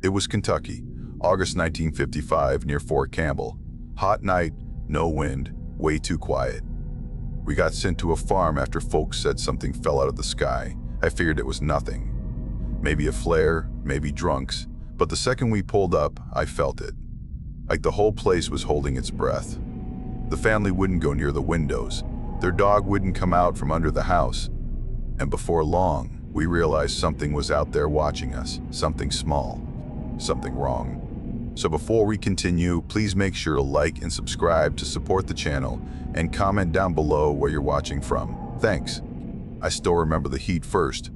It was Kentucky, August 1955, near Fort Campbell. Hot night, no wind, way too quiet. We got sent to a farm after folks said something fell out of the sky. I figured it was nothing. Maybe a flare, maybe drunks, but the second we pulled up, I felt it. Like the whole place was holding its breath. The family wouldn't go near the windows. Their dog wouldn't come out from under the house. And before long, we realized something was out there watching us, something small, something wrong. So before we continue, please make sure to like and subscribe to support the channel and comment down below where you're watching from. Thanks. I still remember the heat first.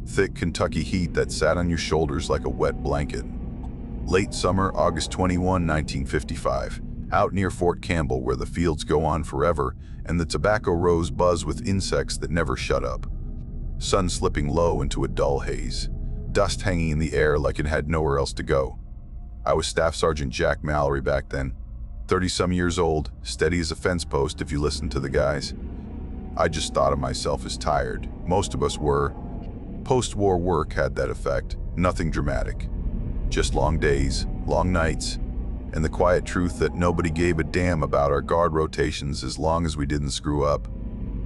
Thick Kentucky heat that sat on your shoulders like a wet blanket. Late summer, August 21, 1955, out near Fort Campbell where the fields go on forever and the tobacco rows buzz with insects that never shut up. Sun slipping low into a dull haze, dust hanging in the air like it had nowhere else to go. I was Staff Sergeant Jack Mallory back then, 30-some years old, steady as a fence post if you listen to the guys. I just thought of myself as tired. Most of us were. Post-war work had that effect, nothing dramatic. Just long days, long nights, and the quiet truth that nobody gave a damn about our guard rotations as long as we didn't screw up.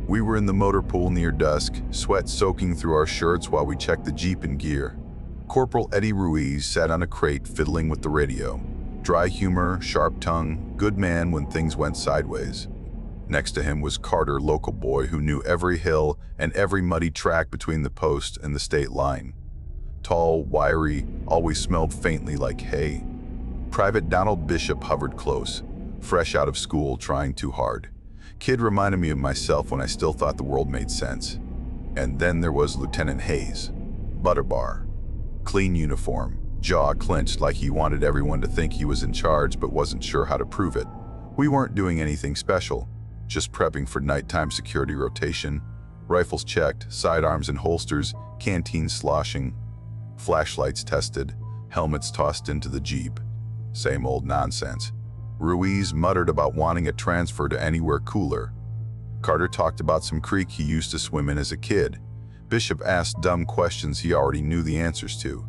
We were in the motor pool near dusk, sweat soaking through our shirts while we checked the Jeep in gear. Corporal Eddie Ruiz sat on a crate fiddling with the radio. Dry humor, sharp tongue, good man when things went sideways. Next to him was Carter, local boy who knew every hill and every muddy track between the post and the state line. Tall, wiry, always smelled faintly like hay. Private Donald Bishop hovered close, fresh out of school, trying too hard. Kid reminded me of myself when I still thought the world made sense. And then there was Lieutenant Hayes, Butterbar. Clean uniform, jaw clenched like he wanted everyone to think he was in charge but wasn't sure how to prove it. We weren't doing anything special, just prepping for nighttime security rotation, rifles checked, sidearms in holsters, canteens sloshing, flashlights tested, helmets tossed into the Jeep. Same old nonsense. Ruiz muttered about wanting a transfer to anywhere cooler. Carter talked about some creek he used to swim in as a kid. Bishop asked dumb questions he already knew the answers to.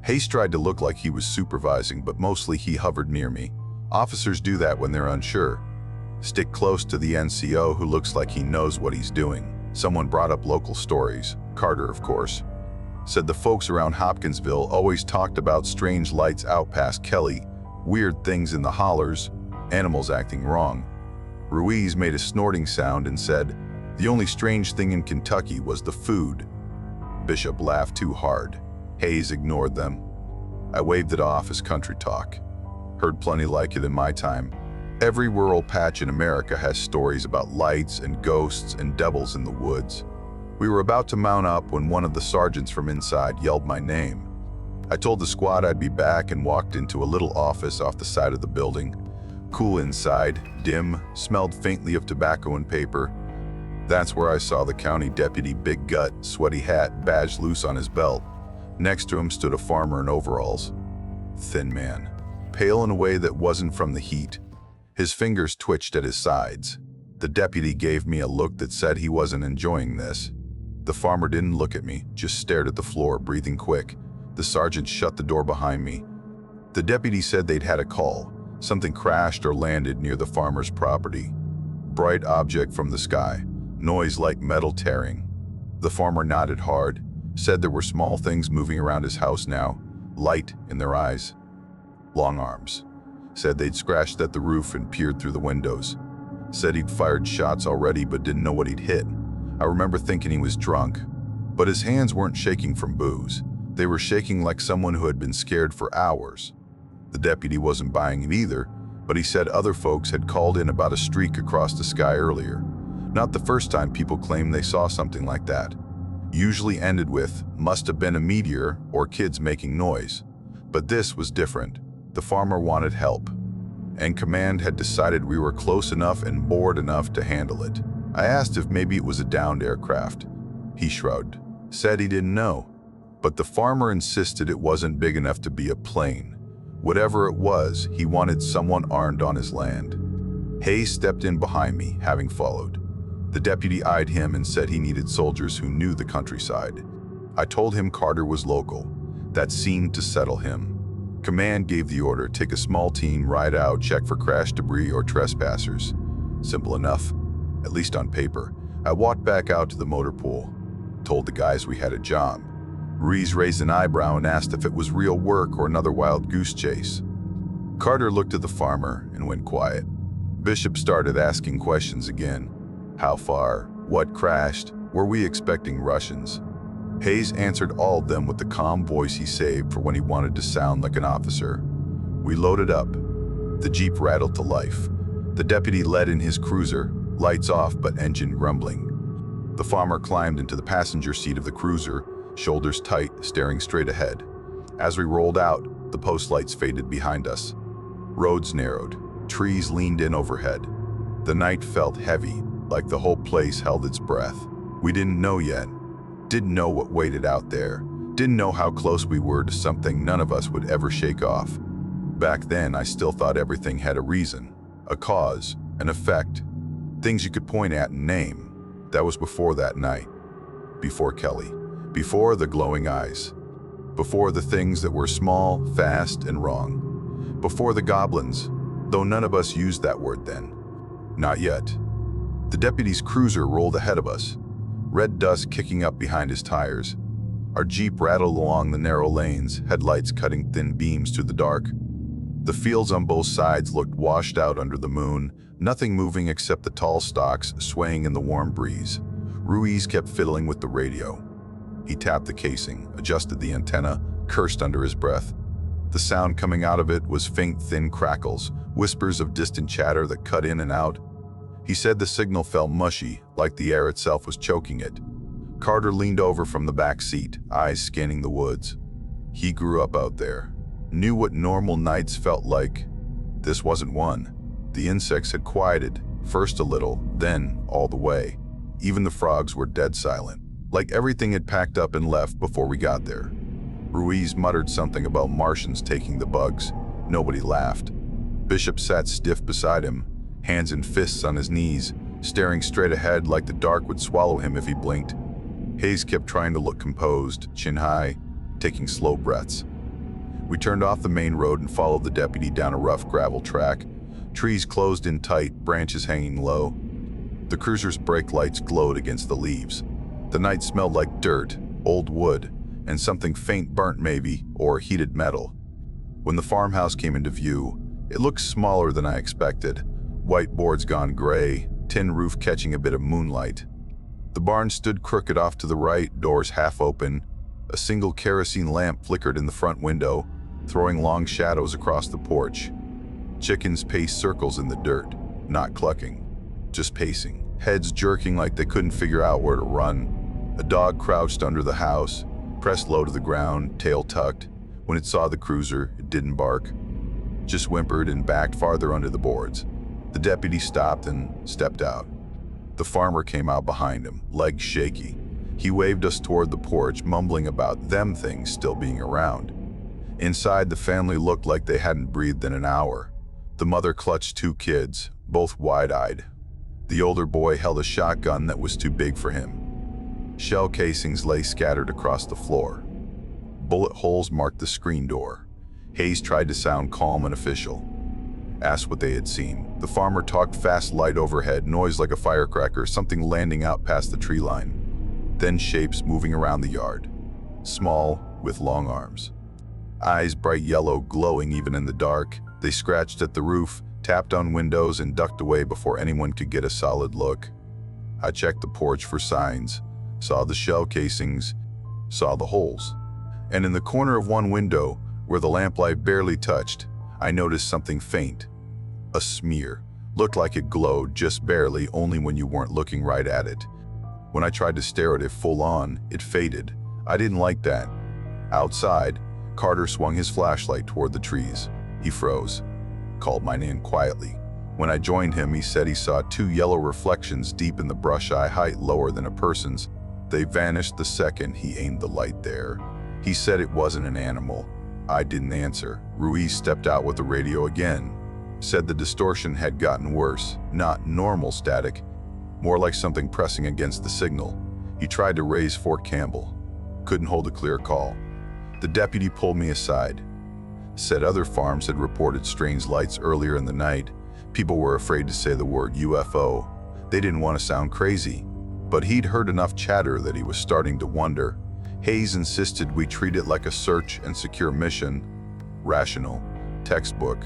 Hayes tried to look like he was supervising, but mostly he hovered near me. Officers do that when they're unsure. Stick close to the NCO who looks like he knows what he's doing. Someone brought up local stories. Carter, of course. Said the folks around Hopkinsville always talked about strange lights out past Kelly, weird things in the hollers, animals acting wrong. Ruiz made a snorting sound and said, the only strange thing in Kentucky was the food. Bishop laughed too hard. Hayes ignored them. I waved it off as country talk. Heard plenty like it in my time. Every rural patch in America has stories about lights and ghosts and devils in the woods. We were about to mount up when one of the sergeants from inside yelled my name. I told the squad I'd be back and walked into a little office off the side of the building. Cool inside, dim, smelled faintly of tobacco and paper. That's where I saw the county deputy, big gut, sweaty hat, badge loose on his belt. Next to him stood a farmer in overalls. Thin man, pale in a way that wasn't from the heat. His fingers twitched at his sides. The deputy gave me a look that said he wasn't enjoying this. The farmer didn't look at me, just stared at the floor, breathing quick. The sergeant shut the door behind me. The deputy said they'd had a call. Something crashed or landed near the farmer's property. Bright object from the sky, noise like metal tearing. The farmer nodded hard, said there were small things moving around his house now, light in their eyes. Long arms. Said they'd scratched at the roof and peered through the windows. Said he'd fired shots already but didn't know what he'd hit. I remember thinking he was drunk, but his hands weren't shaking from booze. They were shaking like someone who had been scared for hours. The deputy wasn't buying it either, but he said other folks had called in about a streak across the sky earlier. Not the first time people claimed they saw something like that. Usually ended with, must have been a meteor or kids making noise. But this was different. The farmer wanted help, and command had decided we were close enough and bored enough to handle it. I asked if maybe it was a downed aircraft. He shrugged, said he didn't know. But the farmer insisted it wasn't big enough to be a plane. Whatever it was, he wanted someone armed on his land. Hayes stepped in behind me, having followed. The deputy eyed him and said he needed soldiers who knew the countryside. I told him Carter was local. That seemed to settle him. Command gave the order, take a small team, ride out, check for crash debris or trespassers. Simple enough, at least on paper. I walked back out to the motor pool, told the guys we had a job. Ruiz raised an eyebrow and asked if it was real work or another wild goose chase. Carter looked at the farmer and went quiet. Bishop started asking questions again. How far? What crashed? Were we expecting Russians? Hayes answered all of them with the calm voice he saved for when he wanted to sound like an officer. We loaded up. The Jeep rattled to life. The deputy led in his cruiser, lights off but engine grumbling. The farmer climbed into the passenger seat of the cruiser, shoulders tight, staring straight ahead. As we rolled out, the post lights faded behind us. Roads narrowed. Trees leaned in overhead. The night felt heavy, like the whole place held its breath. We didn't know yet. Didn't know what waited out there. Didn't know how close we were to something none of us would ever shake off. Back then, I still thought everything had a reason, a cause, an effect. Things you could point at and name. That was before that night. Before Kelly. Before the glowing eyes. Before the things that were small, fast, and wrong. Before the goblins, though none of us used that word then. Not yet. The deputy's cruiser rolled ahead of us, red dust kicking up behind his tires. Our Jeep rattled along the narrow lanes, headlights cutting thin beams through the dark. The fields on both sides looked washed out under the moon, nothing moving except the tall stalks swaying in the warm breeze. Ruiz kept fiddling with the radio. He tapped the casing, adjusted the antenna, cursed under his breath. The sound coming out of it was faint, thin crackles, whispers of distant chatter that cut in and out. He said the signal felt mushy, like the air itself was choking it. Carter leaned over from the back seat, eyes scanning the woods. He grew up out there, knew what normal nights felt like. This wasn't one. The insects had quieted, first a little, then all the way. Even the frogs were dead silent, like everything had packed up and left before we got there. Ruiz muttered something about Martians taking the bugs. Nobody laughed. Bishop sat stiff beside him, hands and fists on his knees, staring straight ahead like the dark would swallow him if he blinked. Hayes kept trying to look composed, chin high, taking slow breaths. We turned off the main road and followed the deputy down a rough gravel track, trees closed in tight, branches hanging low. The cruiser's brake lights glowed against the leaves. The night smelled like dirt, old wood, and something faint burnt maybe, or heated metal. When the farmhouse came into view, it looked smaller than I expected. White boards gone gray, tin roof catching a bit of moonlight. The barn stood crooked off to the right, doors half open. A single kerosene lamp flickered in the front window, throwing long shadows across the porch. Chickens paced circles in the dirt, not clucking, just pacing, heads jerking like they couldn't figure out where to run. A dog crouched under the house, pressed low to the ground, tail tucked. When it saw the cruiser, it didn't bark, just whimpered and backed farther under the boards. The deputy stopped and stepped out. The farmer came out behind him, legs shaky. He waved us toward the porch, mumbling about them things still being around. Inside, the family looked like they hadn't breathed in an hour. The mother clutched two kids, both wide-eyed. The older boy held a shotgun that was too big for him. Shell casings lay scattered across the floor. Bullet holes marked the screen door. Hayes tried to sound calm and official. Asked what they had seen. The farmer talked fast, light overhead, noise like a firecracker, something landing out past the tree line. Then shapes moving around the yard. Small, with long arms. Eyes bright yellow, glowing even in the dark. They scratched at the roof, tapped on windows, and ducked away before anyone could get a solid look. I checked the porch for signs, saw the shell casings, saw the holes. And in the corner of one window, where the lamplight barely touched, I noticed something faint. A smear. Looked like it glowed, just barely, only when you weren't looking right at it. When I tried to stare at it full on, it faded. I didn't like that. Outside, Carter swung his flashlight toward the trees. He froze, called my name quietly. When I joined him, he said he saw two yellow reflections deep in the brush, eye height lower than a person's. They vanished the second he aimed the light there. He said it wasn't an animal. I didn't answer. Ruiz stepped out with the radio again. Said the distortion had gotten worse, not normal static, more like something pressing against the signal. He tried to raise Fort Campbell. Couldn't hold a clear call. The deputy pulled me aside. Said other farms had reported strange lights earlier in the night. People were afraid to say the word UFO. They didn't want to sound crazy. But he'd heard enough chatter that he was starting to wonder. Hayes insisted we treat it like a search and secure mission. Rational. Textbook.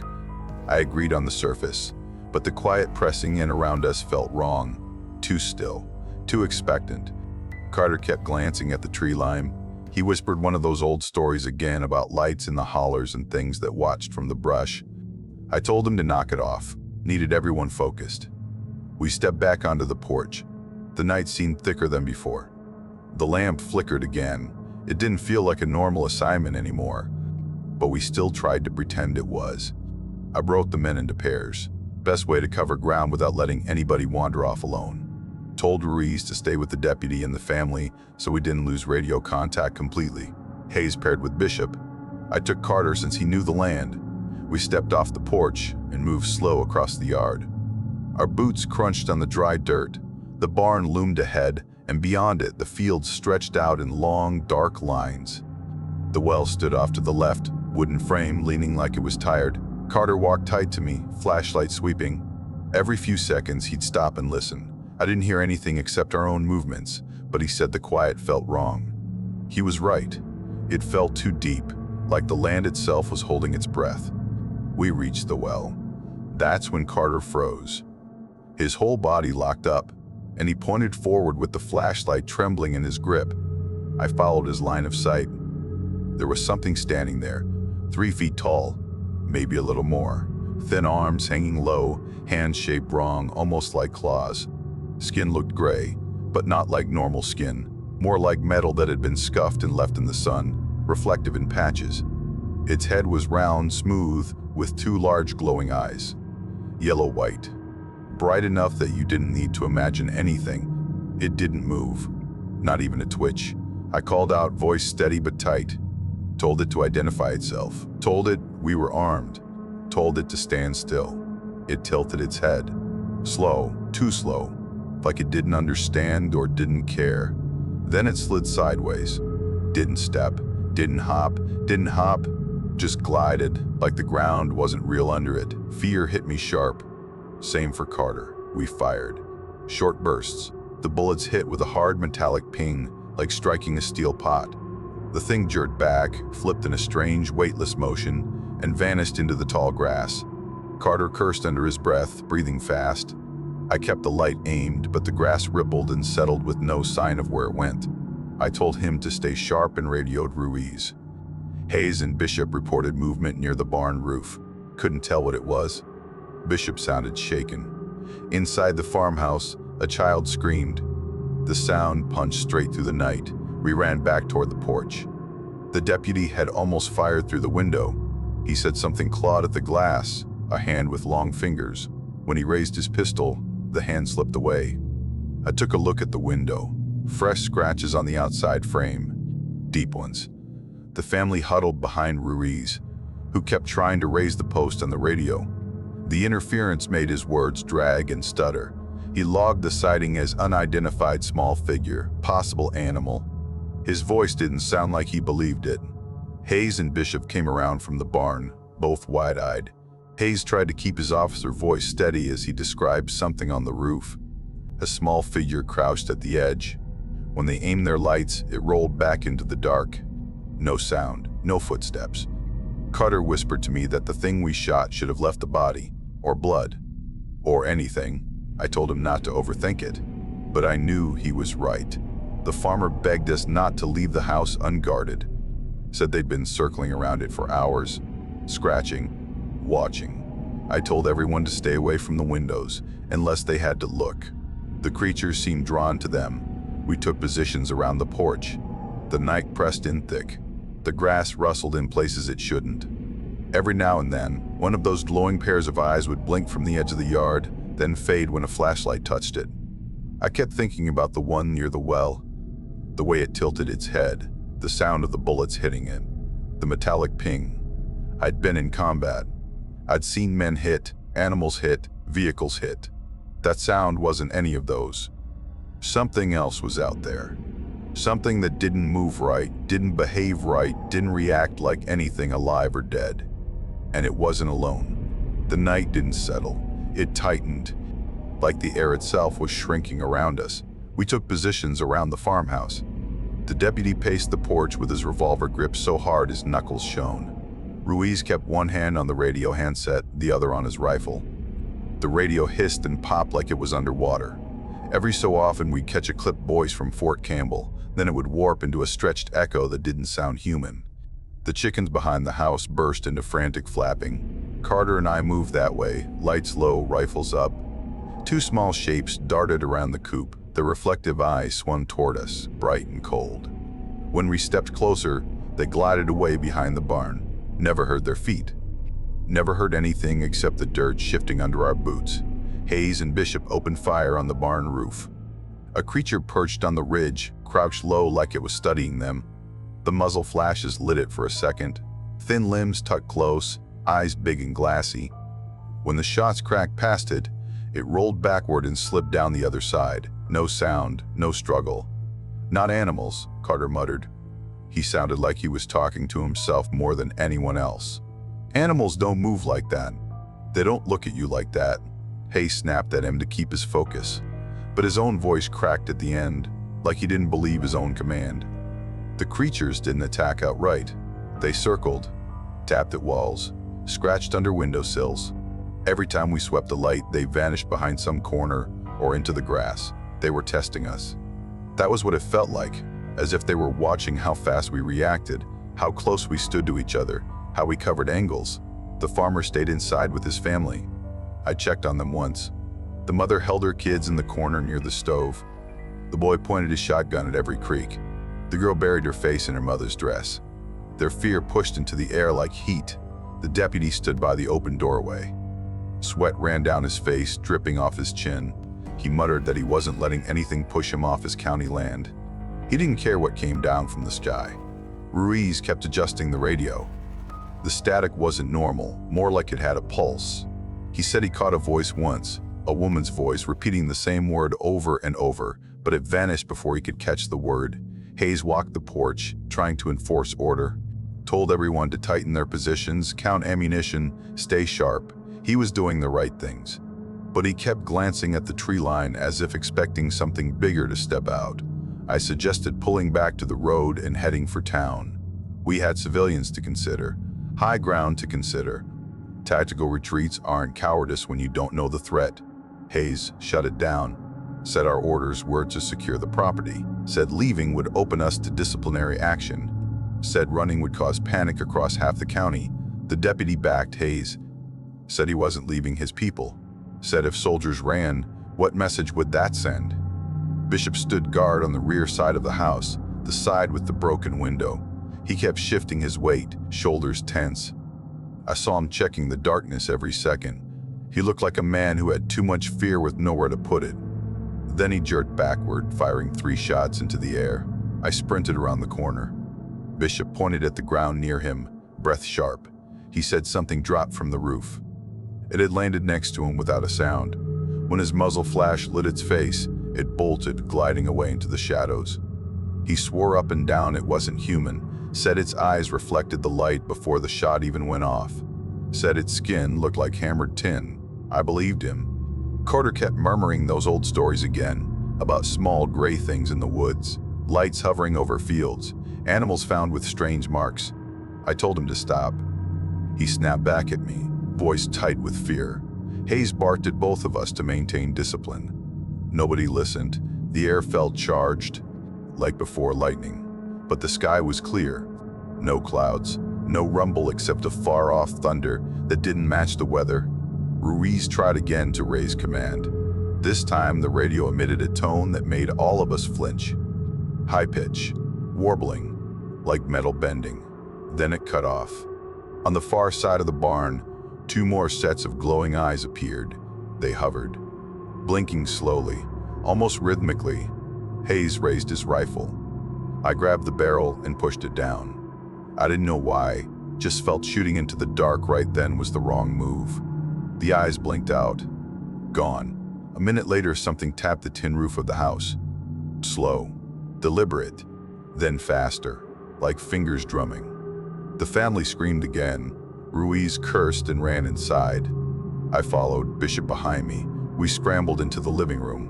I agreed on the surface, but the quiet pressing in around us felt wrong. Too still. Too expectant. Carter kept glancing at the tree line. He whispered one of those old stories again about lights in the hollers and things that watched from the brush. I told him to knock it off. Needed everyone focused. We stepped back onto the porch. The night seemed thicker than before. The lamp flickered again. It didn't feel like a normal assignment anymore, but we still tried to pretend it was. I broke the men into pairs. Best way to cover ground without letting anybody wander off alone. Told Ruiz to stay with the deputy and the family so we didn't lose radio contact completely. Hayes paired with Bishop. I took Carter since he knew the land. We stepped off the porch and moved slow across the yard. Our boots crunched on the dry dirt. The barn loomed ahead, and beyond it, the field stretched out in long, dark lines. The well stood off to the left, wooden frame leaning like it was tired. Carter walked tight to me, flashlight sweeping. Every few seconds, he'd stop and listen. I didn't hear anything except our own movements, but he said the quiet felt wrong. He was right. It felt too deep, like the land itself was holding its breath. We reached the well. That's when Carter froze. His whole body locked up, and he pointed forward with the flashlight trembling in his grip. I followed his line of sight. There was something standing there, 3 feet tall, maybe a little more. Thin arms hanging low, hands shaped wrong, almost like claws. Skin looked gray, but not like normal skin, more like metal that had been scuffed and left in the sun, reflective in patches. Its head was round, smooth, with 2 large glowing eyes. Yellow-white. Bright enough that you didn't need to imagine anything. It didn't move, not even a twitch. I called out, voice steady but tight. Told it to identify itself. Told it we were armed. Told it to stand still. It tilted its head. Slow, too slow, like it didn't understand or didn't care. Then it slid sideways. Didn't step, didn't hop, just glided, like the ground wasn't real under it. Fear hit me sharp. Same for Carter. We fired. Short bursts. The bullets hit with a hard metallic ping, like striking a steel pot. The thing jerked back, flipped in a strange, weightless motion, and vanished into the tall grass. Carter cursed under his breath, breathing fast. I kept the light aimed, but the grass rippled and settled with no sign of where it went. I told him to stay sharp and radioed Ruiz. Hayes and Bishop reported movement near the barn roof. Couldn't tell what it was. Bishop sounded shaken. Inside the farmhouse, a child screamed. The sound punched straight through the night. We ran back toward the porch. The deputy had almost fired through the window. He said something clawed at the glass, a hand with long fingers. When he raised his pistol, the hand slipped away. I took a look at the window. Fresh scratches on the outside frame. Deep ones. The family huddled behind Ruiz, who kept trying to raise the post on the radio. The interference made his words drag and stutter. He logged the sighting as unidentified small figure, possible animal. His voice didn't sound like he believed it. Hayes and Bishop came around from the barn, both wide-eyed. Hayes tried to keep his officer voice steady as he described something on the roof. A small figure crouched at the edge. When they aimed their lights, it rolled back into the dark. No sound, no footsteps. Carter whispered to me that the thing we shot should have left the body, or blood, or anything. I told him not to overthink it, but I knew he was right. The farmer begged us not to leave the house unguarded. Said they'd been circling around it for hours, scratching, watching. I told everyone to stay away from the windows, unless they had to look. The creatures seemed drawn to them. We took positions around the porch. The night pressed in thick. The grass rustled in places it shouldn't. Every now and then, one of those glowing pairs of eyes would blink from the edge of the yard, then fade when a flashlight touched it. I kept thinking about the one near the well, the way it tilted its head, the sound of the bullets hitting it, the metallic ping. I'd been in combat. I'd seen men hit, animals hit, vehicles hit. That sound wasn't any of those. Something else was out there. Something that didn't move right, didn't behave right, didn't react like anything alive or dead. And it wasn't alone. The night didn't settle. It tightened, like the air itself was shrinking around us. We took positions around the farmhouse. The deputy paced the porch with his revolver gripped so hard his knuckles shone. Ruiz kept one hand on the radio handset, the other on his rifle. The radio hissed and popped like it was underwater. Every so often we'd catch a clipped voice from Fort Campbell, then it would warp into a stretched echo that didn't sound human. The chickens behind the house burst into frantic flapping. Carter and I moved that way, lights low, rifles up. Two small shapes darted around the coop. Their reflective eyes swung toward us, bright and cold. When we stepped closer, they glided away behind the barn. Never heard their feet. Never heard anything except the dirt shifting under our boots. Hayes and Bishop opened fire on the barn roof. A creature perched on the ridge, crouched low like it was studying them. The muzzle flashes lit it for a second. Thin limbs tucked close, eyes big and glassy. When the shots cracked past it, it rolled backward and slipped down the other side. No sound, no struggle. Not animals, Carter muttered. He sounded like he was talking to himself more than anyone else. Animals don't move like that. They don't look at you like that. Hayes snapped at him to keep his focus, but his own voice cracked at the end, like he didn't believe his own command. The creatures didn't attack outright. They circled, tapped at walls, scratched under windowsills. Every time we swept a light, they vanished behind some corner or into the grass. They were testing us. That was what it felt like, as if they were watching how fast we reacted, how close we stood to each other, how we covered angles. The farmer stayed inside with his family. I checked on them once. The mother held her kids in the corner near the stove. The boy pointed his shotgun at every creak. The girl buried her face in her mother's dress. Their fear pushed into the air like heat. The deputy stood by the open doorway. Sweat ran down his face, dripping off his chin. He muttered that he wasn't letting anything push him off his county land. He didn't care what came down from the sky. Ruiz kept adjusting the radio. The static wasn't normal, more like it had a pulse. He said he caught a voice once, a woman's voice repeating the same word over and over, but it vanished before he could catch the word. Hayes walked the porch, trying to enforce order, told everyone to tighten their positions, count ammunition, stay sharp. He was doing the right things. But he kept glancing at the tree line as if expecting something bigger to step out. I suggested pulling back to the road and heading for town. We had civilians to consider, high ground to consider. Tactical retreats aren't cowardice when you don't know the threat. Hayes shut it down, said our orders were to secure the property, said leaving would open us to disciplinary action, said running would cause panic across half the county. The deputy backed Hayes, said he wasn't leaving his people, said if soldiers ran, what message would that send? Bishop stood guard on the rear side of the house, the side with the broken window. He kept shifting his weight, shoulders tense. I saw him checking the darkness every second. He looked like a man who had too much fear with nowhere to put it. Then he jerked backward, firing 3 shots into the air. I sprinted around the corner. Bishop pointed at the ground near him, breath sharp. He said something dropped from the roof. It had landed next to him without a sound. When his muzzle flash lit its face, it bolted, gliding away into the shadows. He swore up and down it wasn't human, said its eyes reflected the light before the shot even went off, said its skin looked like hammered tin. I believed him. Carter kept murmuring those old stories again, about small gray things in the woods, lights hovering over fields, animals found with strange marks. I told him to stop. He snapped back at me, voice tight with fear. Hayes barked at both of us to maintain discipline. Nobody listened. The air felt charged, like before lightning. But the sky was clear. No clouds, no rumble except a far-off thunder that didn't match the weather. Ruiz tried again to raise command. This time the radio emitted a tone that made all of us flinch. High pitch, warbling, like metal bending. Then it cut off. On the far side of the barn, 2 more sets of glowing eyes appeared. They hovered, blinking slowly, almost rhythmically. Hayes raised his rifle. I grabbed the barrel and pushed it down. I didn't know why, just felt shooting into the dark right then was the wrong move. The eyes blinked out. Gone. A minute later, something tapped the tin roof of the house. Slow, deliberate, then faster, like fingers drumming. The family screamed again. Ruiz cursed and ran inside. I followed, Bishop behind me. We scrambled into the living room.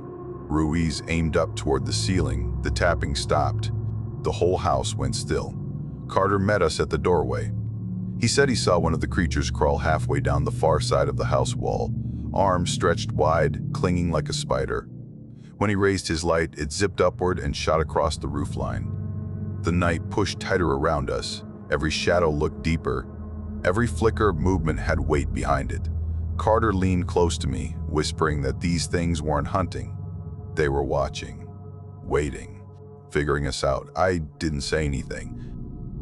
Ruiz aimed up toward the ceiling. The tapping stopped. The whole house went still. Carter met us at the doorway. He said he saw one of the creatures crawl halfway down the far side of the house wall, arms stretched wide, clinging like a spider. When he raised his light, it zipped upward and shot across the roofline. The night pushed tighter around us. Every shadow looked deeper. Every flicker of movement had weight behind it. Carter leaned close to me, whispering that these things weren't hunting. They were watching, waiting, figuring us out. I didn't say anything,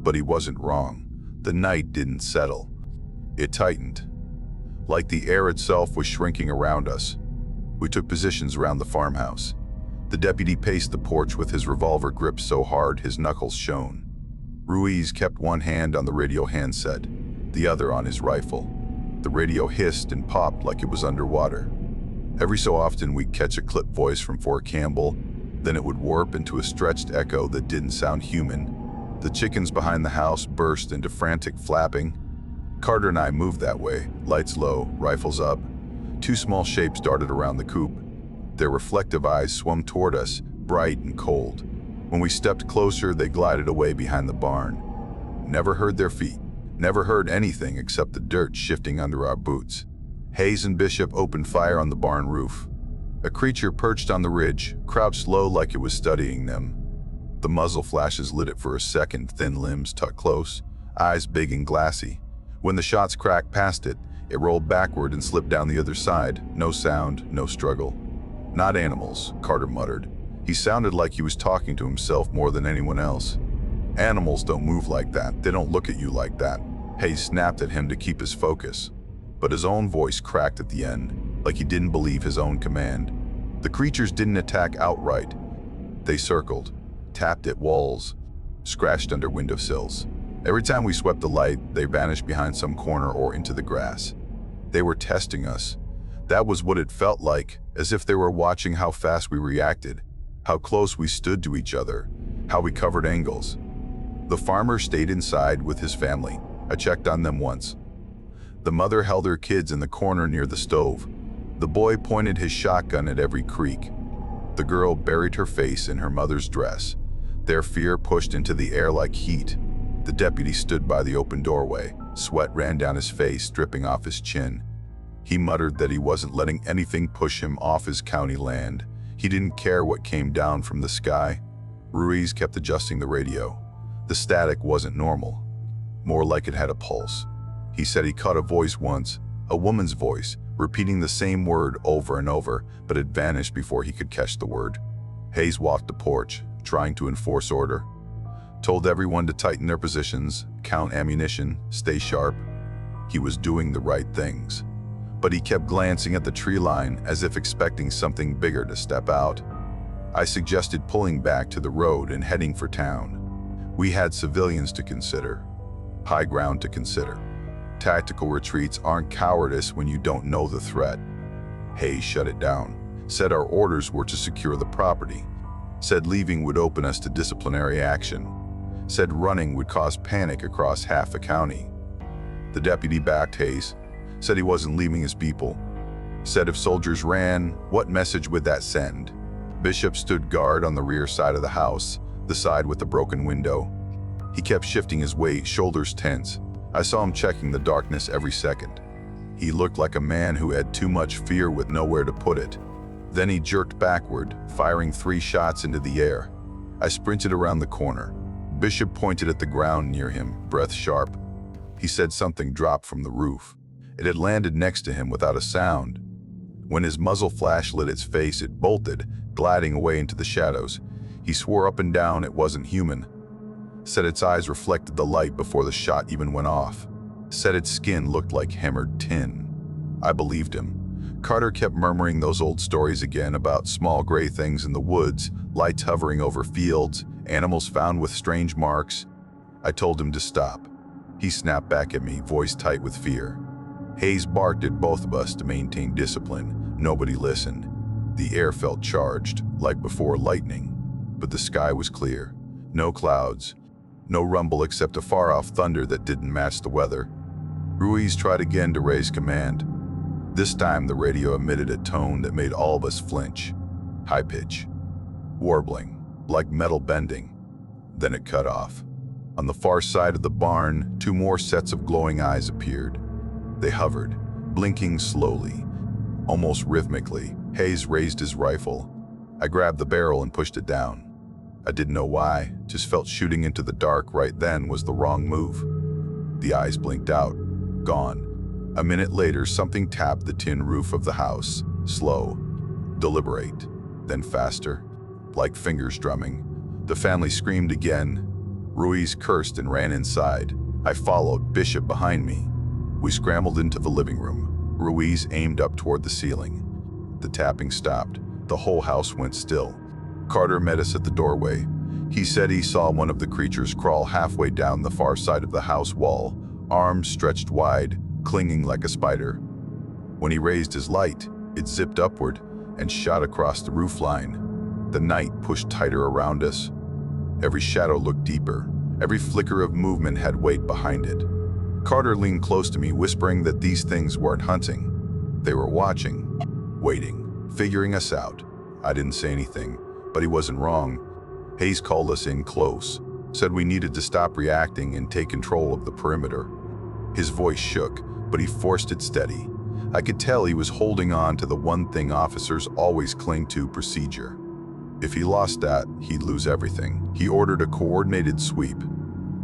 but he wasn't wrong. The night didn't settle. It tightened, like the air itself was shrinking around us. We took positions around the farmhouse. The deputy paced the porch with his revolver gripped so hard his knuckles shone. Ruiz kept one hand on the radio handset, the other on his rifle. The radio hissed and popped like it was underwater. Every so often we'd catch a clipped voice from Fort Campbell, then it would warp into a stretched echo that didn't sound human. The chickens behind the house burst into frantic flapping. Carter and I moved that way, lights low, rifles up. Two small shapes darted around the coop. Their reflective eyes swum toward us, bright and cold. When we stepped closer, they glided away behind the barn. Never heard their feet, never heard anything except the dirt shifting under our boots. Hayes and Bishop opened fire on the barn roof. A creature perched on the ridge, crouched low like it was studying them. The muzzle flashes lit it for a second, thin limbs tucked close, eyes big and glassy. When the shots cracked past it, it rolled backward and slipped down the other side. No sound, no struggle. Not animals, Carter muttered. He sounded like he was talking to himself more than anyone else. Animals don't move like that. They don't look at you like that. Hayes snapped at him to keep his focus. But his own voice cracked at the end, like he didn't believe his own command. The creatures didn't attack outright. They circled, tapped at walls, scratched under windowsills. Every time we swept the light, they vanished behind some corner or into the grass. They were testing us. That was what it felt like, as if they were watching how fast we reacted, how close we stood to each other, how we covered angles. The farmer stayed inside with his family. I checked on them once. The mother held her kids in the corner near the stove. The boy pointed his shotgun at every creak. The girl buried her face in her mother's dress. Their fear pushed into the air like heat. The deputy stood by the open doorway. Sweat ran down his face, dripping off his chin. He muttered that he wasn't letting anything push him off his county land. He didn't care what came down from the sky. Ruiz kept adjusting the radio. The static wasn't normal, more like it had a pulse. He said he caught a voice once, a woman's voice, repeating the same word over and over, but it vanished before he could catch the word. Hayes walked the porch, trying to enforce order. Told everyone to tighten their positions, count ammunition, stay sharp. He was doing the right things. But he kept glancing at the tree line as if expecting something bigger to step out. I suggested pulling back to the road and heading for town. We had civilians to consider, high ground to consider. Tactical retreats aren't cowardice when you don't know the threat. Hayes shut it down, said our orders were to secure the property, said leaving would open us to disciplinary action, said running would cause panic across half the county. The deputy backed Hayes, said he wasn't leaving his people, said if soldiers ran, what message would that send? Bishop stood guard on the rear side of the house, the side with the broken window. He kept shifting his weight, shoulders tense. I saw him checking the darkness every second. He looked like a man who had too much fear with nowhere to put it. Then he jerked backward, firing 3 shots into the air. I sprinted around the corner. Bishop pointed at the ground near him, breath sharp. He said something dropped from the roof. It had landed next to him without a sound. When his muzzle flash lit its face, it bolted, gliding away into the shadows. He swore up and down it wasn't human. Said its eyes reflected the light before the shot even went off. Said its skin looked like hammered tin. I believed him. Carter kept murmuring those old stories again about small gray things in the woods, lights hovering over fields, animals found with strange marks. I told him to stop. He snapped back at me, voice tight with fear. Hayes barked at both of us to maintain discipline. Nobody listened. The air felt charged, like before lightning, but the sky was clear. No clouds, no rumble except a far-off thunder that didn't match the weather. Ruiz tried again to raise command. This time the radio emitted a tone that made all of us flinch. High pitch, warbling, like metal bending. Then it cut off. On the far side of the barn, 2 more sets of glowing eyes appeared. They hovered, blinking slowly, almost rhythmically. Hayes raised his rifle. I grabbed the barrel and pushed it down. I didn't know why, just felt shooting into the dark right then was the wrong move. The eyes blinked out, gone. A minute later, something tapped the tin roof of the house, slow, deliberate, then faster, like fingers drumming. The family screamed again. Ruiz cursed and ran inside. I followed, Bishop behind me. We scrambled into the living room. Ruiz aimed up toward the ceiling. The tapping stopped. The whole house went still. Carter met us at the doorway. He said he saw one of the creatures crawl halfway down the far side of the house wall, arms stretched wide, clinging like a spider. When he raised his light, it zipped upward and shot across the roofline. The night pushed tighter around us. Every shadow looked deeper. Every flicker of movement had weight behind it. Carter leaned close to me, whispering that these things weren't hunting. They were watching, waiting, figuring us out. I didn't say anything, but he wasn't wrong. Hayes called us in close, said we needed to stop reacting and take control of the perimeter. His voice shook, but he forced it steady. I could tell he was holding on to the one thing officers always cling to: procedure. If he lost that, he'd lose everything. He ordered a coordinated sweep.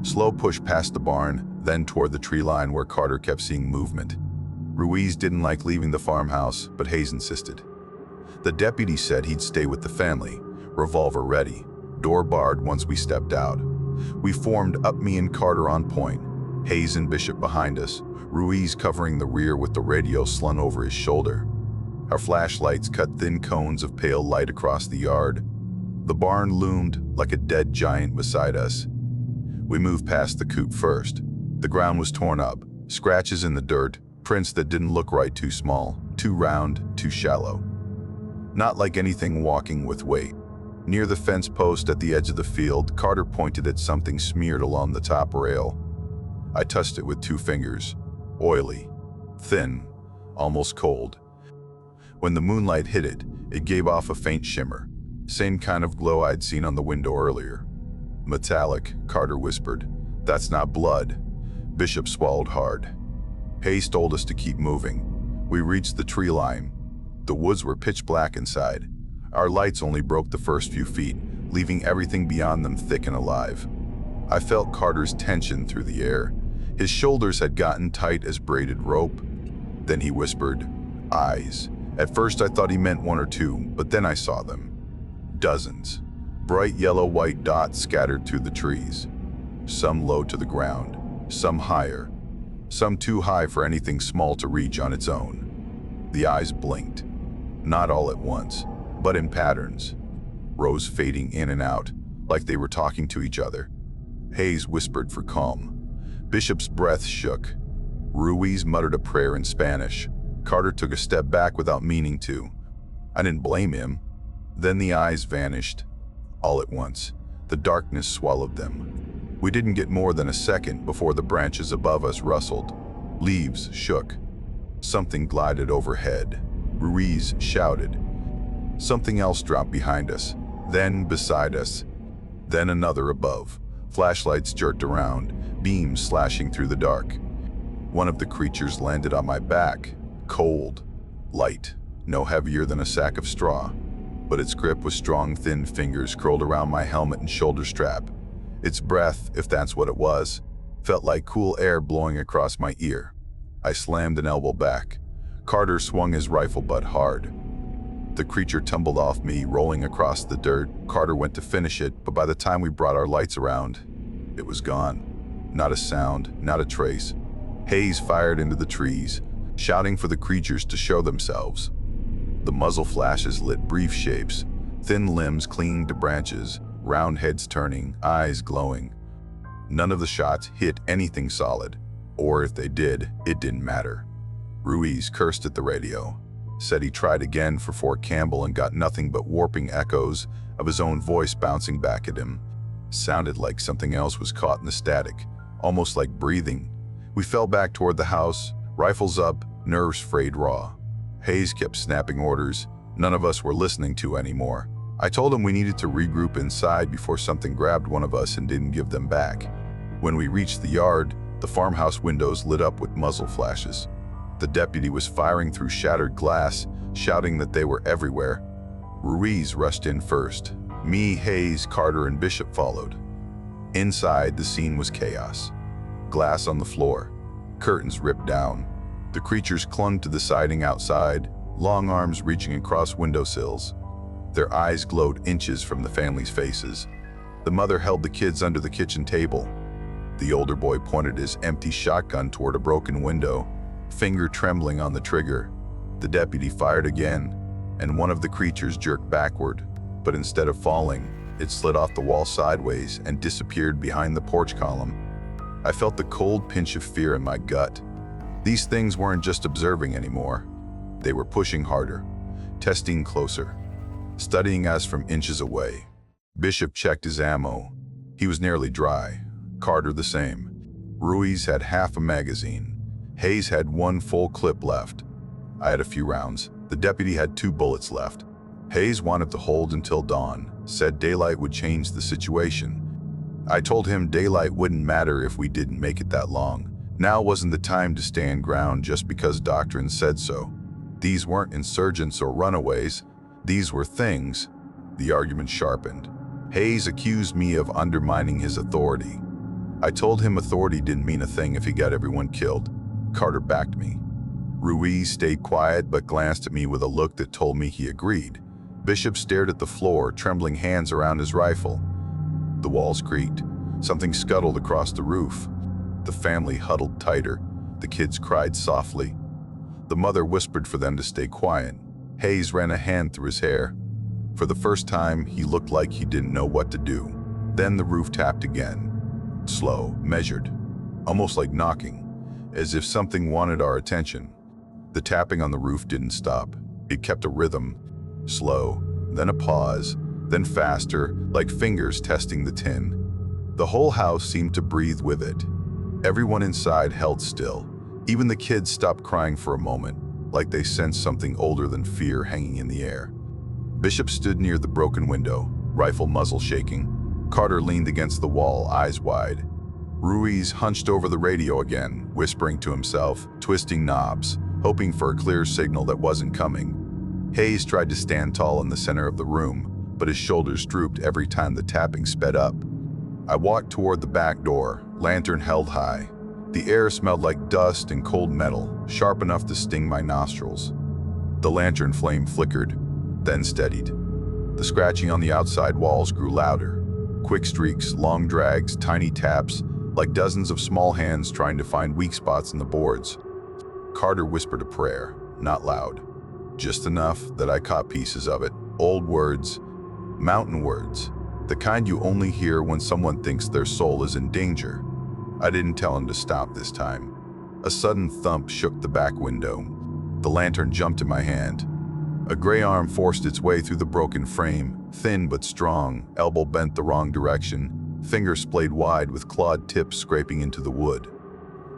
Slow push past the barn, then toward the tree line where Carter kept seeing movement. Ruiz didn't like leaving the farmhouse, but Hayes insisted. The deputy said he'd stay with the family, revolver ready, door barred once we stepped out. We formed up, me and Carter on point, Hayes and Bishop behind us, Ruiz covering the rear with the radio slung over his shoulder. Our flashlights cut thin cones of pale light across the yard. The barn loomed like a dead giant beside us. We moved past the coop first. The ground was torn up, scratches in the dirt, prints that didn't look right, too small, too round, too shallow. Not like anything walking with weight. Near the fence post at the edge of the field, Carter pointed at something smeared along the top rail. I touched it with 2 fingers. Oily, thin, almost cold. When the moonlight hit it, it gave off a faint shimmer, same kind of glow I'd seen on the window earlier. Metallic, Carter whispered. That's not blood. Bishop swallowed hard. Hayes told us to keep moving. We reached the tree line. The woods were pitch black inside. Our lights only broke the first few feet, leaving everything beyond them thick and alive. I felt Carter's tension through the air. His shoulders had gotten tight as braided rope. Then he whispered, eyes. At first I thought he meant 1 or 2, but then I saw them. Dozens. Bright yellow-white dots scattered through the trees. Some low to the ground, some higher, some too high for anything small to reach on its own. The eyes blinked, not all at once, but in patterns, rows fading in and out, like they were talking to each other. Hayes whispered for calm. Bishop's breath shook. Ruiz muttered a prayer in Spanish. Carter took a step back without meaning to. I didn't blame him. Then the eyes vanished. All at once, the darkness swallowed them. We didn't get more than a second before the branches above us rustled. Leaves shook. Something glided overhead. Ruiz shouted. Something else dropped behind us, then beside us, then another above. Flashlights jerked around, beams slashing through the dark. One of the creatures landed on my back, cold, light, no heavier than a sack of straw. But its grip was strong, thin fingers curled around my helmet and shoulder strap. Its breath, if that's what it was, felt like cool air blowing across my ear. I slammed an elbow back. Carter swung his rifle butt hard. The creature tumbled off me, rolling across the dirt. Carter went to finish it, but by the time we brought our lights around, it was gone. Not a sound, not a trace. Hayes fired into the trees, shouting for the creatures to show themselves. The muzzle flashes lit brief shapes, thin limbs clinging to branches, round heads turning, eyes glowing. None of the shots hit anything solid, or if they did, it didn't matter. Ruiz cursed at the radio, said he tried again for Fort Campbell and got nothing but warping echoes of his own voice bouncing back at him. Sounded like something else was caught in the static, almost like breathing. We fell back toward the house, rifles up, nerves frayed raw. Hayes kept snapping orders none of us were listening to anymore. I told him we needed to regroup inside before something grabbed one of us and didn't give them back. When we reached the yard, the farmhouse windows lit up with muzzle flashes. The deputy was firing through shattered glass, shouting that they were everywhere. Ruiz rushed in first. Me, Hayes, Carter, and Bishop followed. Inside, the scene was chaos. Glass on the floor, curtains ripped down. The creatures clung to the siding outside, long arms reaching across windowsills. Their eyes glowed inches from the family's faces. The mother held the kids under the kitchen table. The older boy pointed his empty shotgun toward a broken window, finger trembling on the trigger. The deputy fired again, and one of the creatures jerked backward, but instead of falling, it slid off the wall sideways and disappeared behind the porch column. I felt the cold pinch of fear in my gut. These things weren't just observing anymore. They were pushing harder, testing closer, studying us from inches away. Bishop checked his ammo. He was nearly dry. Carter the same. Ruiz had half a magazine. Hayes had one full clip left. I had a few rounds. The deputy had 2 bullets left. Hayes wanted to hold until dawn, said daylight would change the situation. I told him daylight wouldn't matter if we didn't make it that long. Now wasn't the time to stand ground just because doctrine said so. These weren't insurgents or runaways. These were things. The argument sharpened. Hayes accused me of undermining his authority. I told him authority didn't mean a thing if he got everyone killed. Carter backed me. Ruiz stayed quiet but glanced at me with a look that told me he agreed. Bishop stared at the floor, trembling hands around his rifle. The walls creaked. Something scuttled across the roof. The family huddled tighter. The kids cried softly. The mother whispered for them to stay quiet. Hayes ran a hand through his hair. For the first time, he looked like he didn't know what to do. Then the roof tapped again. Slow, measured, almost like knocking, as if something wanted our attention. The tapping on the roof didn't stop. It kept a rhythm. Slow, then a pause, then faster, like fingers testing the tin. The whole house seemed to breathe with it. Everyone inside held still. Even the kids stopped crying for a moment, like they sensed something older than fear hanging in the air. Bishop stood near the broken window, rifle muzzle shaking. Carter leaned against the wall, eyes wide. Ruiz hunched over the radio again, whispering to himself, twisting knobs, hoping for a clear signal that wasn't coming. Hayes tried to stand tall in the center of the room, but his shoulders drooped every time the tapping sped up. I walked toward the back door, lantern held high. The air smelled like dust and cold metal, sharp enough to sting my nostrils. The lantern flame flickered, then steadied. The scratching on the outside walls grew louder. Quick streaks, long drags, tiny taps, like dozens of small hands trying to find weak spots in the boards. Carter whispered a prayer, not loud. Just enough that I caught pieces of it. Old words, mountain words, the kind you only hear when someone thinks their soul is in danger. I didn't tell him to stop this time. A sudden thump shook the back window. The lantern jumped in my hand. A gray arm forced its way through the broken frame, thin but strong, elbow bent the wrong direction, fingers splayed wide with clawed tips scraping into the wood.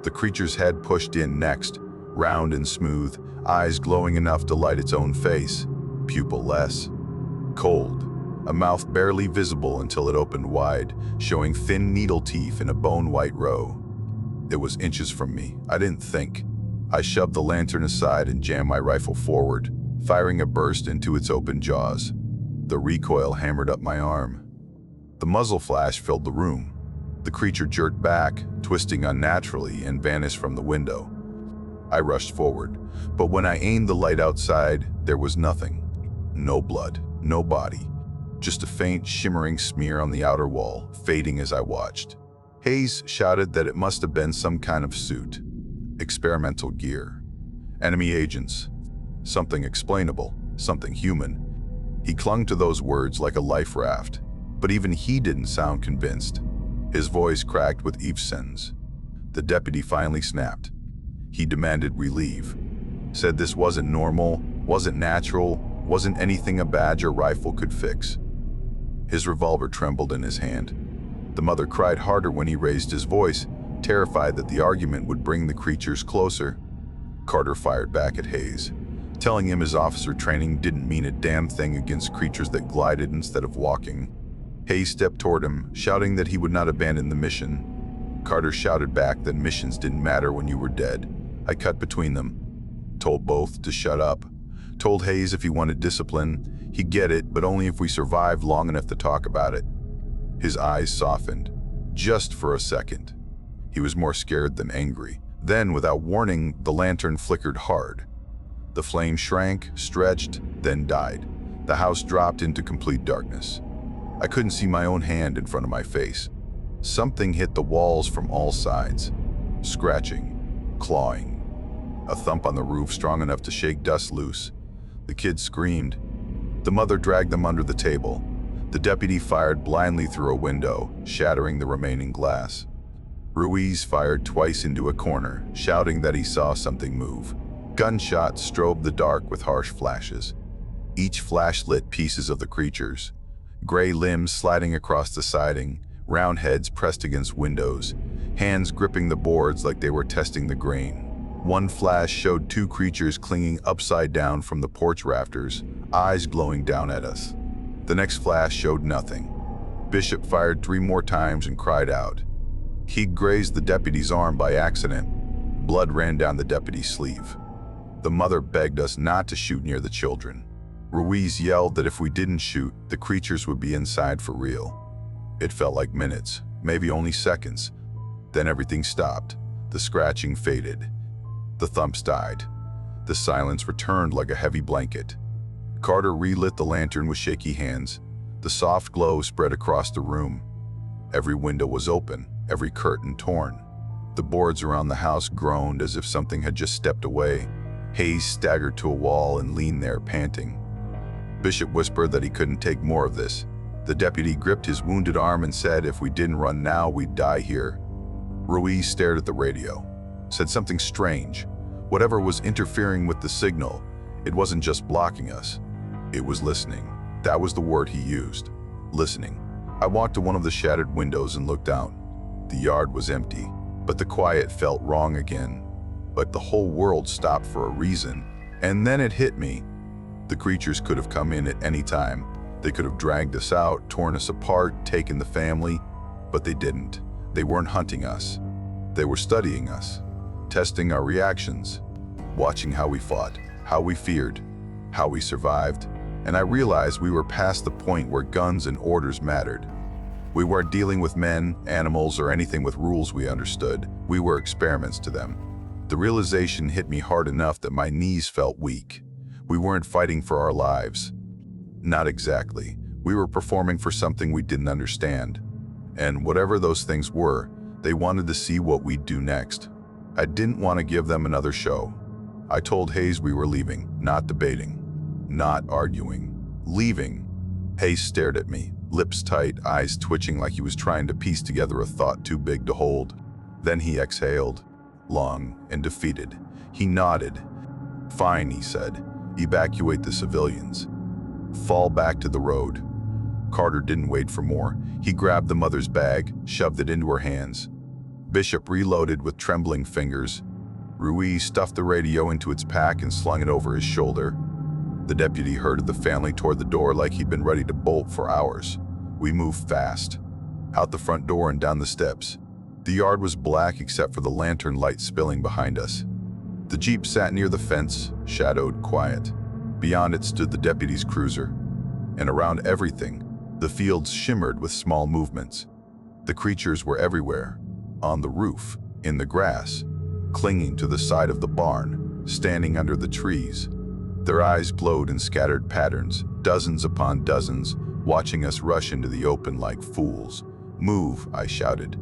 The creature's head pushed in next, round and smooth, eyes glowing enough to light its own face, pupil less. Cold, a mouth barely visible until it opened wide, showing thin needle teeth in a bone-white row. It was inches from me. I didn't think. I shoved the lantern aside and jammed my rifle forward, firing a burst into its open jaws. The recoil hammered up my arm. The muzzle flash filled the room. The creature jerked back, twisting unnaturally, and vanished from the window. I rushed forward, but when I aimed the light outside, there was nothing. No blood, no body. Just a faint, shimmering smear on the outer wall, fading as I watched. Hayes shouted that it must have been some kind of suit. Experimental gear. Enemy agents. Something explainable, something human. He clung to those words like a life raft, but even he didn't sound convinced. His voice cracked with each sentence. The deputy finally snapped. He demanded relief. Said this wasn't normal, wasn't natural, wasn't anything a badge or rifle could fix. His revolver trembled in his hand. The mother cried harder when he raised his voice, terrified that the argument would bring the creatures closer. Carter fired back at Hayes, telling him his officer training didn't mean a damn thing against creatures that glided instead of walking. Hayes stepped toward him, shouting that he would not abandon the mission. Carter shouted back that missions didn't matter when you were dead. I cut between them, told both to shut up, told Hayes if he wanted discipline, he'd get it, but only if we survived long enough to talk about it. His eyes softened, just for a second. He was more scared than angry. Then, without warning, the lantern flickered hard. The flame shrank, stretched, then died. The house dropped into complete darkness. I couldn't see my own hand in front of my face. Something hit the walls from all sides. Scratching, clawing. A thump on the roof strong enough to shake dust loose. The kids screamed. The mother dragged them under the table. The deputy fired blindly through a window, shattering the remaining glass. Ruiz fired twice into a corner, shouting that he saw something move. Gunshots strobed the dark with harsh flashes. Each flash lit pieces of the creatures. Gray limbs sliding across the siding, round heads pressed against windows, hands gripping the boards like they were testing the grain. One flash showed two creatures clinging upside down from the porch rafters, eyes glowing down at us. The next flash showed nothing. Bishop fired 3 more times and cried out. He'd grazed the deputy's arm by accident. Blood ran down the deputy's sleeve. The mother begged us not to shoot near the children. Ruiz yelled that if we didn't shoot, the creatures would be inside for real. It felt like minutes, maybe only seconds. Then everything stopped. The scratching faded. The thumps died. The silence returned like a heavy blanket. Carter relit the lantern with shaky hands. The soft glow spread across the room. Every window was open, every curtain torn. The boards around the house groaned as if something had just stepped away. Hayes staggered to a wall and leaned there, panting. Bishop whispered that he couldn't take more of this. The deputy gripped his wounded arm and said if we didn't run now, we'd die here. Ruiz stared at the radio, said something strange. Whatever was interfering with the signal, it wasn't just blocking us. It was listening. That was the word he used. Listening. I walked to one of the shattered windows and looked out. The yard was empty, but the quiet felt wrong again. But the whole world stopped for a reason. And then it hit me. The creatures could have come in at any time. They could have dragged us out, torn us apart, taken the family, but they didn't. They weren't hunting us. They were studying us, testing our reactions, watching how we fought, how we feared, how we survived. And I realized we were past the point where guns and orders mattered. We weren't dealing with men, animals, or anything with rules we understood. We were experiments to them. The realization hit me hard enough that my knees felt weak. We weren't fighting for our lives. Not exactly. We were performing for something we didn't understand. And whatever those things were, they wanted to see what we'd do next. I didn't want to give them another show. I told Hayes we were leaving, not debating, not arguing. Leaving. Hayes stared at me, lips tight, eyes twitching like he was trying to piece together a thought too big to hold. Then he exhaled, long and defeated. He nodded. Fine, he said. Evacuate the civilians. Fall back to the road. Carter didn't wait for more. He grabbed the mother's bag, shoved it into her hands. Bishop reloaded with trembling fingers. Ruiz stuffed the radio into its pack and slung it over his shoulder. The deputy herded the family toward the door like he'd been ready to bolt for hours. We moved fast. Out the front door and down the steps. The yard was black except for the lantern light spilling behind us. The Jeep sat near the fence, shadowed, quiet. Beyond it stood the deputy's cruiser. And around everything, the fields shimmered with small movements. The creatures were everywhere. On the roof, in the grass, clinging to the side of the barn, standing under the trees. Their eyes glowed in scattered patterns, dozens upon dozens, watching us rush into the open like fools. Move, I shouted.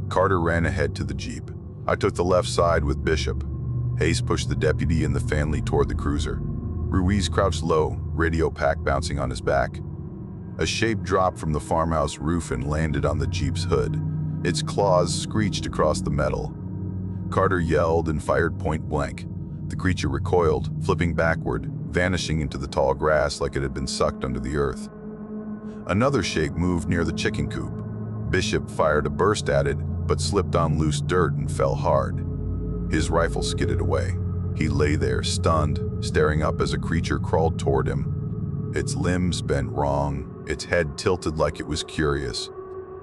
Carter ran ahead to the Jeep. I took the left side with Bishop. Hayes pushed the deputy and the family toward the cruiser. Ruiz crouched low, radio pack bouncing on his back. A shape dropped from the farmhouse roof and landed on the Jeep's hood. Its claws screeched across the metal. Carter yelled and fired point blank. The creature recoiled, flipping backward, vanishing into the tall grass like it had been sucked under the earth. Another shape moved near the chicken coop. Bishop fired a burst at it, but slipped on loose dirt and fell hard. His rifle skidded away. He lay there, stunned, staring up as a creature crawled toward him. Its limbs bent wrong, its head tilted like it was curious.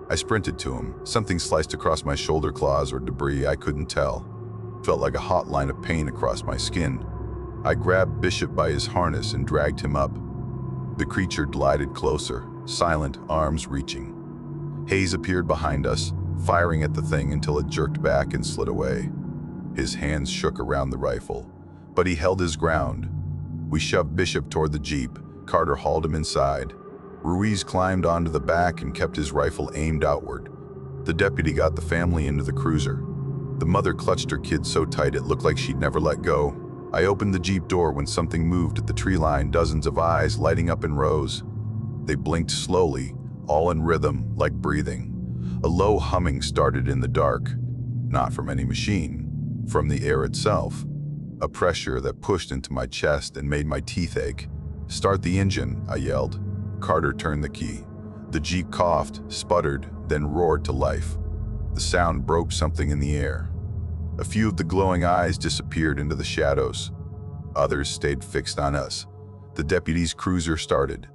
I sprinted to him. Something sliced across my shoulder claws or debris, I couldn't tell. Felt like a hot line of pain across my skin. I grabbed Bishop by his harness and dragged him up. The creature glided closer, silent, arms reaching. Hayes appeared behind us, firing at the thing until it jerked back and slid away. His hands shook around the rifle, but he held his ground. We shoved Bishop toward the Jeep. Carter hauled him inside. Ruiz climbed onto the back and kept his rifle aimed outward. The deputy got the family into the cruiser. The mother clutched her kid so tight it looked like she'd never let go. I opened the Jeep door when something moved at the tree line, dozens of eyes lighting up in rows. They blinked slowly, all in rhythm, like breathing. A low humming started in the dark, not from any machine, from the air itself. A pressure that pushed into my chest and made my teeth ache. "Start the engine," I yelled. Carter turned the key. The Jeep coughed, sputtered, then roared to life. The sound broke something in the air. A few of the glowing eyes disappeared into the shadows. Others stayed fixed on us. The deputy's cruiser started.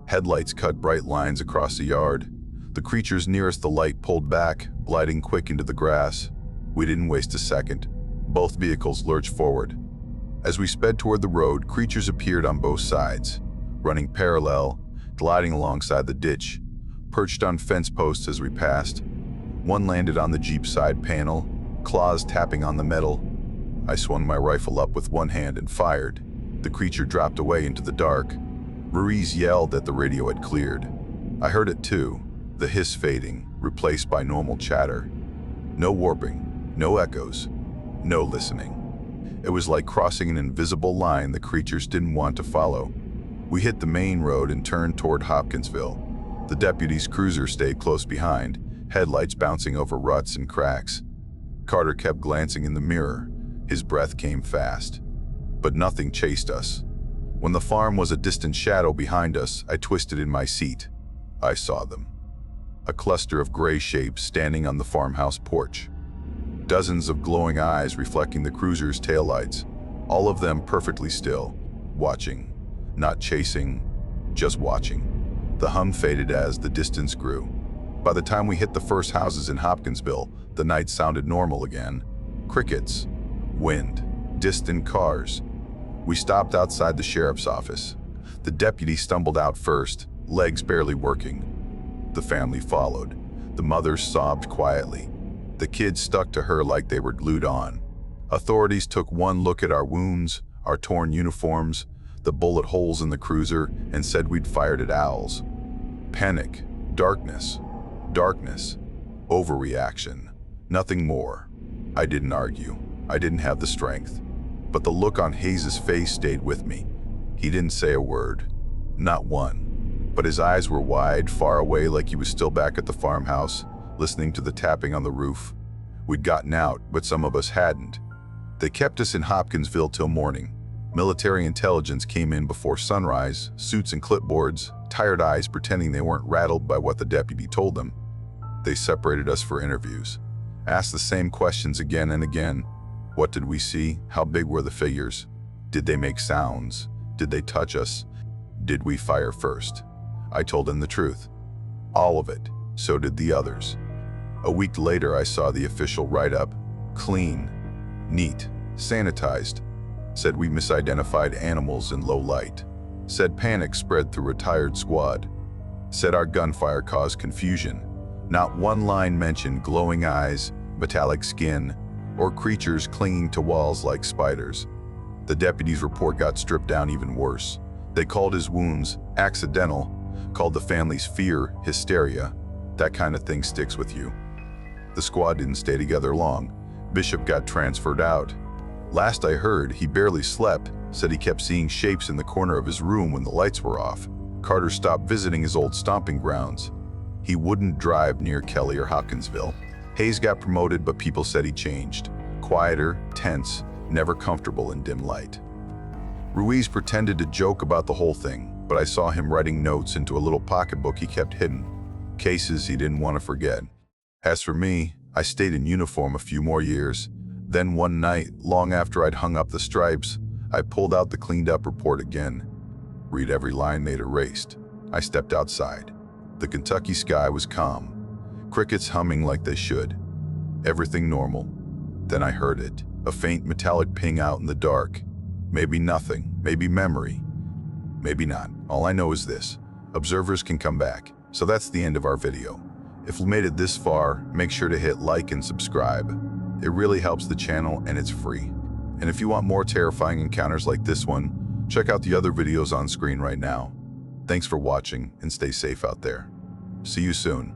Headlights cut bright lines across the yard. The creatures nearest the light pulled back, gliding quick into the grass. We didn't waste a second. Both vehicles lurched forward. As we sped toward the road, creatures appeared on both sides, running parallel, gliding alongside the ditch, perched on fence posts as we passed. One landed on the Jeep side panel, claws tapping on the metal. I swung my rifle up with one hand and fired. The creature dropped away into the dark. Ruiz yelled that the radio had cleared. I heard it too, the hiss fading, replaced by normal chatter. No warping, no echoes, no listening. It was like crossing an invisible line the creatures didn't want to follow. We hit the main road and turned toward Hopkinsville. The deputy's cruiser stayed close behind, headlights bouncing over ruts and cracks. Carter kept glancing in the mirror. His breath came fast. But nothing chased us. When the farm was a distant shadow behind us, I twisted in my seat. I saw them. A cluster of gray shapes standing on the farmhouse porch. Dozens of glowing eyes reflecting the cruiser's taillights, all of them perfectly still, watching. Not chasing, just watching. The hum faded as the distance grew. By the time we hit the first houses in Hopkinsville, the night sounded normal again. Crickets, wind, distant cars. We stopped outside the sheriff's office. The deputy stumbled out first, legs barely working. The family followed. The mother sobbed quietly. The kids stuck to her like they were glued on. Authorities took one look at our wounds, our torn uniforms, the bullet holes in the cruiser, and said we'd fired at owls. Panic, darkness, overreaction, nothing more. I didn't argue. I didn't have the strength. But the look on Hayes' face stayed with me. He didn't say a word, not one. But his eyes were wide, far away, like he was still back at the farmhouse, listening to the tapping on the roof. We'd gotten out, but some of us hadn't. They kept us in Hopkinsville till morning. Military intelligence came in before sunrise, suits and clipboards, tired eyes pretending they weren't rattled by what the deputy told them. They separated us for interviews, asked the same questions again and again. What did we see? How big were the figures? Did they make sounds? Did they touch us? Did we fire first? I told them the truth. All of it. So did the others. A week later, I saw the official write-up. Clean, neat, sanitized. Said we misidentified animals in low light. Said panic spread through a tired squad. Said our gunfire caused confusion. Not one line mentioned glowing eyes, metallic skin, or creatures clinging to walls like spiders. The deputy's report got stripped down even worse. They called his wounds accidental, called the family's fear hysteria. That kind of thing sticks with you. The squad didn't stay together long. Bishop got transferred out. Last I heard, he barely slept, said he kept seeing shapes in the corner of his room when the lights were off. Carter stopped visiting his old stomping grounds. He wouldn't drive near Kelly or Hopkinsville. Hayes got promoted, but people said he changed. Quieter, tense, never comfortable in dim light. Ruiz pretended to joke about the whole thing, but I saw him writing notes into a little pocketbook he kept hidden, cases he didn't want to forget. As for me, I stayed in uniform a few more years. Then one night, long after I'd hung up the stripes, I pulled out the cleaned up report again. Read every line they'd erased. I stepped outside. The Kentucky sky was calm. Crickets humming like they should. Everything normal. Then I heard it. A faint metallic ping out in the dark. Maybe nothing. Maybe memory. Maybe not. All I know is this. Observers can come back. So that's the end of our video. If you made it this far, make sure to hit like and subscribe. It really helps the channel and it's free. And if you want more terrifying encounters like this one, check out the other videos on screen right now. Thanks for watching and stay safe out there. See you soon.